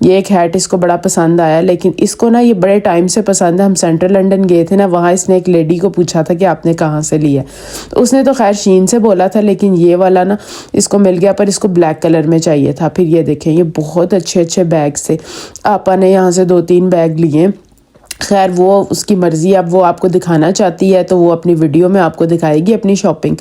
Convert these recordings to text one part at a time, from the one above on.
یہ ایک ہیٹ اس کو بڑا پسند آیا, لیکن اس کو نا یہ بڑے ٹائم سے پسند ہے. ہم سینٹرل لنڈن گئے تھے نا, وہاں اس نے ایک لیڈی کو پوچھا تھا کہ آپ نے کہاں سے لیا, اس نے تو خیر شین سے بولا تھا, لیکن یہ والا نا اس کو مل گیا, پر اس کو بلیک کلر میں چاہیے تھا. پھر یہ دیکھیں یہ بہت اچھے بیگز تھے. آپا نے یہاں سے 2-3 بیگ لیے. خیر وہ اس کی مرضی, اب وہ آپ کو دکھانا چاہتی ہے تو وہ اپنی ویڈیو میں آپ کو دکھائے گی اپنی شاپنگ.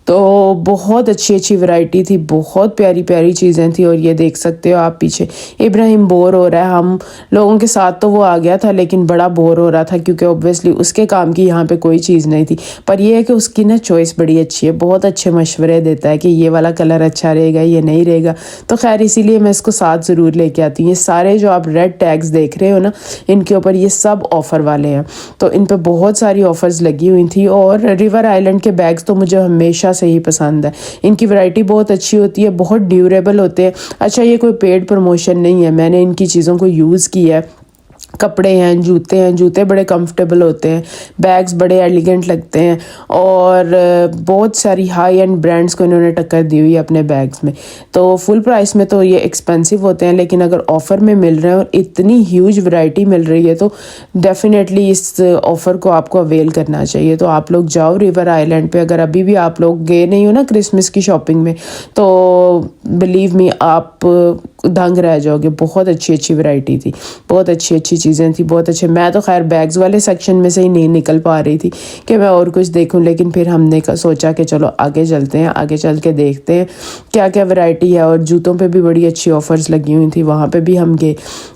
تو بہت اچھی ورائٹی تھی, بہت پیاری چیزیں تھیں. اور یہ دیکھ سکتے ہو آپ پیچھے ابراہیم بور ہو رہا ہے. ہم لوگوں کے ساتھ تو وہ آ گیا تھا, لیکن بڑا بور ہو رہا تھا کیونکہ اوبویسلی اس کے کام کی یہاں پہ کوئی چیز نہیں تھی. پر یہ ہے کہ اس کی نا چوائس بڑی اچھی ہے, بہت اچھے مشورے دیتا ہے کہ یہ والا کلر اچھا رہے گا, یہ نہیں رہے گا. تو خیر اسی لیے میں اس کو ساتھ ضرور لے کے آتی ہوں. یہ سارے جو آپ ریڈ ٹیگز دیکھ رہے ہو نا, ان کے اوپر یہ سب آفر والے ہیں. تو ان پہ بہت ساری آفرز لگی ہوئی تھی. اور ریور آئلینڈ کے بیگز تو مجھے ہمیشہ سے ہی پسند ہے. ان کی ورائٹی بہت اچھی ہوتی ہے, بہت ڈیوریبل ہوتے ہیں. اچھا یہ کوئی پیڈ پروموشن نہیں ہے, میں نے ان کی چیزوں کو یوز کیا ہے. کپڑے ہیں, جوتے بڑے کمفرٹیبل ہوتے ہیں, بیگز بڑے ایلیگنٹ لگتے ہیں, اور بہت ساری ہائی اینڈ برانڈز کو انہوں نے ٹکر دی ہوئی ہے اپنے بیگز میں. تو فل پرائس میں تو یہ ایکسپینسو ہوتے ہیں, لیکن اگر آفر میں مل رہے ہیں اور اتنی ہیوج ورائٹی مل رہی ہے تو ڈیفینیٹلی اس آفر کو آپ کو اویل کرنا چاہیے. تو آپ لوگ جاؤ ریور آئلینڈ پہ. اگر ابھی بھی آپ لوگ گئے نہیں ہو نا کرسمس کی شاپنگ میں, تو بلیو می آپ دنگ رہ جاؤ گے. بہت اچھی ورائٹی تھی, بہت اچھی چیزیں تھیں, بہت اچھے. میں تو خیر بیگز والے سیکشن میں سے ہی نہیں نکل پا رہی تھی کہ میں اور کچھ دیکھوں, لیکن پھر ہم نے سوچا کہ چلو آگے چلتے ہیں, آگے چل کے دیکھتے ہیں کیا ورائٹی ہے. اور جوتوں پہ بھی بڑی اچھی آفرز لگی ہوئی تھیں, وہاں پہ بھی ہم گئے.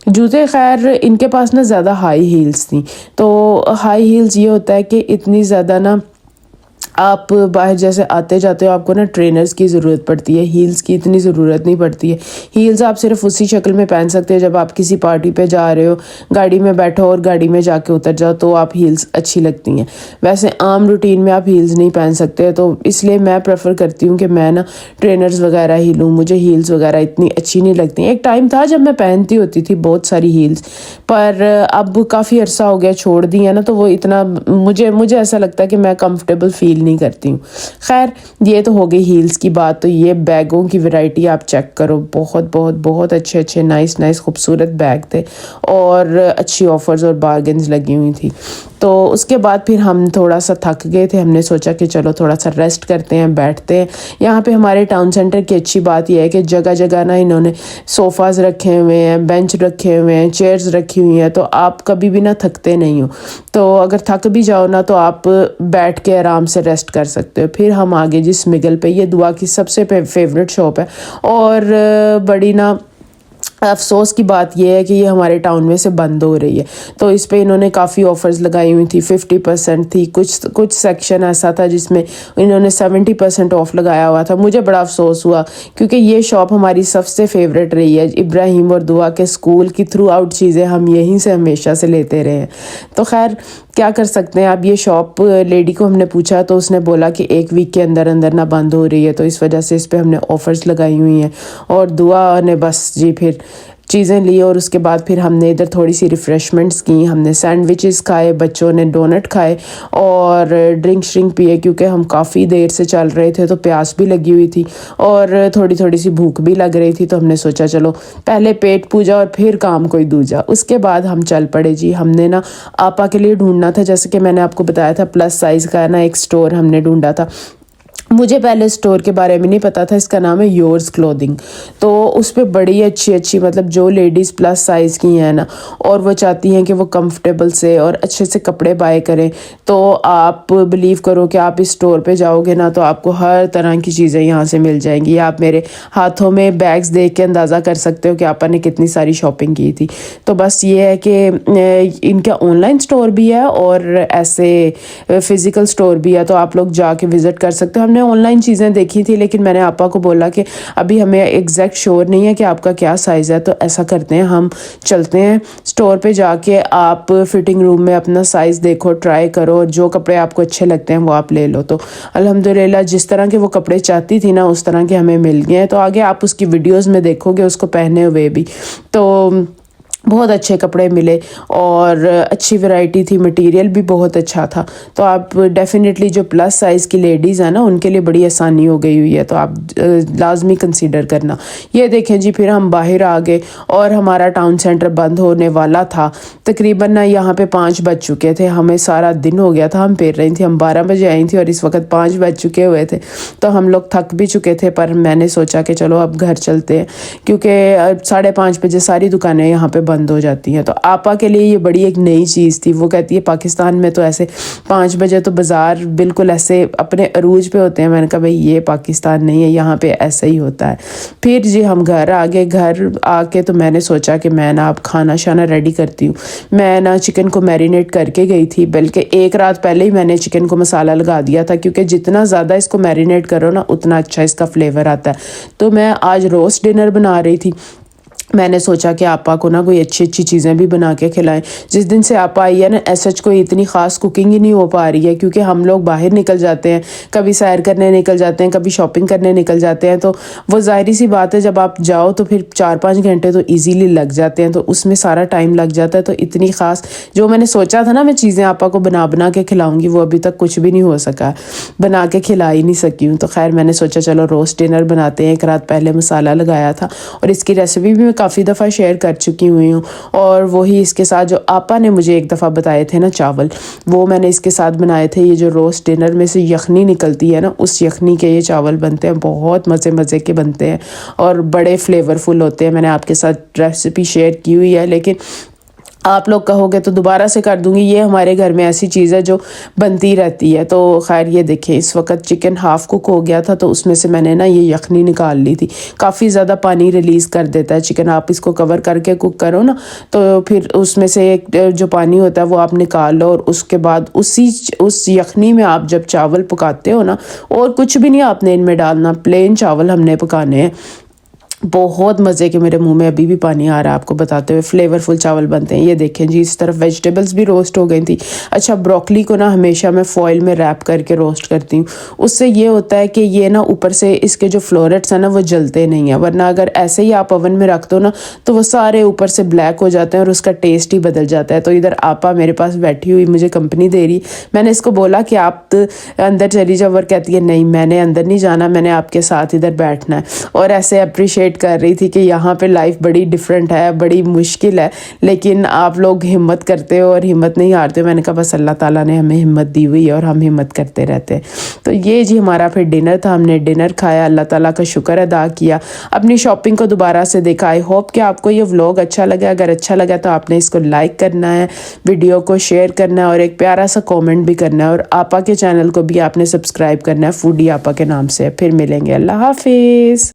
جوتے خیر ان کے پاس نا زیادہ ہائی ہیلز تھیں. تو ہائی ہیلز یہ ہوتا ہے کہ اتنی زیادہ نا آپ باہر جیسے آتے جاتے ہو آپ کو نا ٹرینرز کی ضرورت پڑتی ہے, ہیلز کی اتنی ضرورت نہیں پڑتی ہے. ہیلز آپ صرف اسی شکل میں پہن سکتے ہو جب آپ کسی پارٹی پہ جا رہے ہو, گاڑی میں بیٹھو اور گاڑی میں جا کے اتر جاؤ, تو آپ ہیلز اچھی لگتی ہیں. ویسے عام روٹین میں آپ ہیلز نہیں پہن سکتے. تو اس لیے میں پریفر کرتی ہوں کہ میں نا ٹرینرز وغیرہ ہی لوں. مجھے ہیلز وغیرہ اتنی اچھی نہیں لگتی. ایک ٹائم تھا جب میں پہنتی ہوتی تھی بہت ساری ہیلز, پر اب کافی عرصہ ہو گیا چھوڑ دی ہے نا, تو وہ اتنا مجھے ایسا لگتا ہے کہ میں کمفرٹیبل فیل نہیں کرتی ہوں. خیر یہ تو ہو گئی ہیلز کی بات. تو یہ بیگوں کی ورائٹی آپ چیک کرو, بہت اچھے نائس خوبصورت بیگ تھے, اور اچھی آفرز اور بارگنز لگی ہوئی تھی. تو اس کے بعد پھر ہم تھوڑا سا تھک گئے تھے, ہم نے سوچا کہ چلو تھوڑا سا ریسٹ کرتے ہیں, بیٹھتے ہیں. یہاں پہ ہمارے ٹاؤن سینٹر کی اچھی بات یہ ہے کہ جگہ نا انہوں نے صوفاز رکھے ہوئے ہیں, بینچ رکھے ہوئے ہیں, چیئرز رکھی ہوئی ہیں, تو آپ کبھی بھی نہ تھکتے نہیں ہو. تو اگر تھک بھی جاؤ نا تو آپ بیٹھ کے آرام سے ریسٹ کر سکتے ہو. پھر ہم آگے جس مگل پہ, یہ دعا کی سب سے فیوریٹ شاپ ہے, اور بڑی نا افسوس کی بات یہ ہے کہ یہ ہمارے ٹاؤن میں سے بند ہو رہی ہے. تو اس پہ انہوں نے کافی آفرز لگائی ہوئی تھی, 50% تھی. کچھ سیکشن ایسا تھا جس میں انہوں نے 70% آف لگایا ہوا تھا. مجھے بڑا افسوس ہوا کیونکہ یہ شاپ ہماری سب سے فیوریٹ رہی ہے. ابراہیم اور دعا کے اسکول کی تھرو آؤٹ چیزیں ہم یہیں سے ہمیشہ سے لیتے رہے ہیں. تو خیر کیا کر سکتے ہیں. اب یہ شاپ لیڈی کو ہم نے پوچھا تو اس نے بولا کہ 1 ویک کے اندر نہ بند ہو رہی ہے, تو اس وجہ سے اس پہ ہم نے آفرز لگائی ہوئی ہیں. اور دعا نے بس جی پھر چیزیں لی, اور اس کے بعد پھر ہم نے ادھر تھوڑی سی ریفریشمنٹس کی. ہم نے سینڈوچز کھائے, بچوں نے ڈونٹ کھائے, اور ڈرنک پیے, کیونکہ ہم کافی دیر سے چل رہے تھے تو پیاس بھی لگی ہوئی تھی اور تھوڑی سی بھوک بھی لگ رہی تھی. تو ہم نے سوچا چلو پہلے پیٹ پوجا اور پھر کام کوئی دوجا. اس کے بعد ہم چل پڑے جی. ہم نے نا آپا کے لیے ڈھونڈنا تھا, جیسے کہ میں نے آپ کو بتایا تھا پلس سائز کا نا ایک سٹور ہم نے ڈھونڈا تھا. مجھے پہلے اسٹور کے بارے میں نہیں پتا تھا, اس کا نام ہے یورز کلودنگ. تو اس پہ بڑی اچھی مطلب جو لیڈیز پلس سائز کی ہیں نا اور وہ چاہتی ہیں کہ وہ کمفرٹیبل سے اور اچھے سے کپڑے بائے کریں, تو آپ بلیو کرو کہ آپ اس اسٹور پہ جاؤ گے نا تو آپ کو ہر طرح کی چیزیں یہاں سے مل جائیں گی. آپ میرے ہاتھوں میں بیگز دیکھ کے اندازہ کر سکتے ہو کہ آپا نے کتنی ساری شاپنگ کی تھی. تو بس یہ ہے کہ ان کا آن لائن اسٹور بھی ہے اور ایسے فزیکل اسٹور بھی ہے, تو آپ لوگ جا کے وزٹ کر سکتے ہو. ہم نے آن لائن چیزیں دیکھی تھی, لیکن میں نے آپا کو بولا کہ ابھی ہمیں ایگزیکٹ شور نہیں ہے کہ آپ کا کیا سائز ہے, تو ایسا کرتے ہیں ہم چلتے ہیں اسٹور پہ جا کے, آپ فٹنگ روم میں اپنا سائز دیکھو, ٹرائی کرو, اور جو کپڑے آپ کو اچھے لگتے ہیں وہ آپ لے لو. تو الحمدللہ جس طرح کے وہ کپڑے چاہتی تھی نا اس طرح کے ہمیں مل گئے ہیں. تو آگے آپ اس کی ویڈیوز میں دیکھو گے اس کو پہنے ہوئے بھی. تو بہت اچھے کپڑے ملے اور اچھی ورائٹی تھی، مٹیریل بھی بہت اچھا تھا. تو آپ ڈیفینیٹلی جو پلس سائز کی لیڈیز ہیں نا ان کے لیے بڑی آسانی ہو گئی ہوئی ہے، تو آپ لازمی کنسیڈر کرنا. یہ دیکھیں جی، پھر ہم باہر آ گئے اور ہمارا ٹاؤن سینٹر بند ہونے والا تھا. تقریباً یہاں پہ 5 بج چکے تھے، ہمیں سارا دن ہو گیا تھا، ہم پھر رہی تھی. ہم 12 بجے آئی تھی اور اس وقت 5 بج چکے ہوئے تھے. تو ہم لوگ تھک بھی چکے تھے، پر میں نے سوچا کہ چلو اب گھر چلتے ہیں، کیونکہ 5:30 بجے ساری دکانیں یہاں پہ بند ہو جاتی ہیں. تو آپا کے لیے یہ بڑی ایک نئی چیز تھی. وہ کہتی ہے پاکستان میں تو ایسے 5 بجے تو بازار بالکل ایسے اپنے عروج پہ ہوتے ہیں. میں نے کہا بھائی یہ پاکستان نہیں ہے، یہاں پہ ایسا ہی ہوتا ہے. پھر جی ہم گھر آ گئے. گھر آ کے تو میں نے سوچا کہ میں اب کھانا شانا ریڈی کرتی ہوں. میں چکن کو میرینیٹ کر کے گئی تھی، بلکہ ایک رات پہلے ہی میں نے چکن کو مسالہ لگا دیا تھا، کیونکہ جتنا زیادہ اس کو میرینیٹ کرو نا اتنا اچھا اس کا فلیور آتا ہے. تو میں آج روسٹ ڈنر بنا رہی تھی. میں نے سوچا کہ آپا کو نا کوئی اچھی چیزیں بھی بنا کے کھلائیں. جس دن سے آپا آئی ہے نا ایسا کوئی اتنی خاص کوکنگ ہی نہیں ہو پا رہی ہے، کیونکہ ہم لوگ باہر نکل جاتے ہیں، کبھی سیر کرنے نکل جاتے ہیں، کبھی شاپنگ کرنے نکل جاتے ہیں. تو وہ ظاہری سی بات ہے، جب آپ جاؤ تو پھر 4-5 گھنٹے تو ایزیلی لگ جاتے ہیں، تو اس میں سارا ٹائم لگ جاتا ہے. تو اتنی خاص جو میں نے سوچا تھا نا میں چیزیں آپا کو بنا کے کھلاؤں گی، وہ ابھی تک کچھ بھی نہیں ہو سکا، بنا کے کھلا ہی نہیں سکی ہوں. تو خیر میں نے سوچا چلو روسٹ ڈنر بناتے ہیں. ایک رات پہلے مسالہ لگایا تھا اور اس کی ریسیپی بھی میں کافی دفعہ شیئر کر چکی ہوئی ہوں. اور وہی اس کے ساتھ جو آپا نے مجھے ایک دفعہ بتائے تھے نا چاول، وہ میں نے اس کے ساتھ بنائے تھے. یہ جو روسٹ ڈنر میں سے یخنی نکلتی ہے نا، اس یخنی کے یہ چاول بنتے ہیں، بہت مزے کے بنتے ہیں اور بڑے فلیورفل ہوتے ہیں. میں نے آپ کے ساتھ ریسیپی شیئر کی ہوئی ہے، لیکن آپ لوگ کہو گے تو دوبارہ سے کر دوں گی. یہ ہمارے گھر میں ایسی چیز ہے جو بنتی رہتی ہے. تو خیر یہ دیکھیں اس وقت چکن ہاف کوک ہو گیا تھا، تو اس میں سے میں نے نا یہ یخنی نکال لی تھی. کافی زیادہ پانی ریلیز کر دیتا ہے چکن. آپ اس کو کور کر کے کوک کرو نا تو پھر اس میں سے ایک جو پانی ہوتا ہے وہ آپ نکال لو، اور اس کے بعد اس یخنی میں آپ جب چاول پکاتے ہو نا، اور کچھ بھی نہیں آپ نے ان میں ڈالنا، پلین چاول ہم نے پکانے ہیں. بہت مزے کے، میرے منہ میں ابھی بھی پانی آ رہا ہے آپ کو بتاتے ہوئے. فلیورفل چاول بنتے ہیں. یہ دیکھیں جی اس طرف ویجیٹیبلز بھی روسٹ ہو گئی تھی. اچھا بروکلی کو نا ہمیشہ میں فوائل میں ریپ کر کے روسٹ کرتی ہوں. اس سے یہ ہوتا ہے کہ یہ نا اوپر سے اس کے جو فلورٹس ہیں نا وہ جلتے نہیں ہیں، ورنہ اگر ایسے ہی آپ اوون میں رکھ دو نا تو وہ سارے اوپر سے بلیک ہو جاتے ہیں اور اس کا ٹیسٹ ہی بدل جاتا ہے. تو ادھر آپا میرے پاس بیٹھی ہوئی مجھے کمپنی دے رہی. میں نے اس کو بولا کہ آپ اندر چلی جاؤ، اور کہتی ہے نہیں میں نے اندر نہیں جانا، میں نے آپ کے ساتھ ادھر بیٹھنا ہے. اور ایسے اپریشیٹ کر رہی تھی کہ یہاں پہ لائف بڑی ڈیفرنٹ ہے، بڑی مشکل ہے، لیکن آپ لوگ ہمت کرتے ہو اور ہمت نہیں ہارتے. میں نے کہا بس اللہ تعالیٰ نے ہمیں ہمت دی ہوئی ہے اور ہم ہمت کرتے رہتے ہیں. تو یہ جی ہمارا پھر ڈنر تھا. ہم نے ڈنر کھایا، اللہ تعالیٰ کا شکر ادا کیا، اپنی شاپنگ کو دوبارہ سے دیکھا. آئی ہوپ کہ آپ کو یہ ولاگ اچھا لگا. اگر اچھا لگا تو آپ نے اس کو لائک کرنا ہے، ویڈیو کو شیئر کرنا ہے اور ایک پیارا سا کومنٹ بھی کرنا ہے. اور آپا کے چینل کو بھی آپ نے سبسکرائب کرنا ہے، فوڈی آپا کے نام سے. پھر ملیں گے. اللہ حافظ.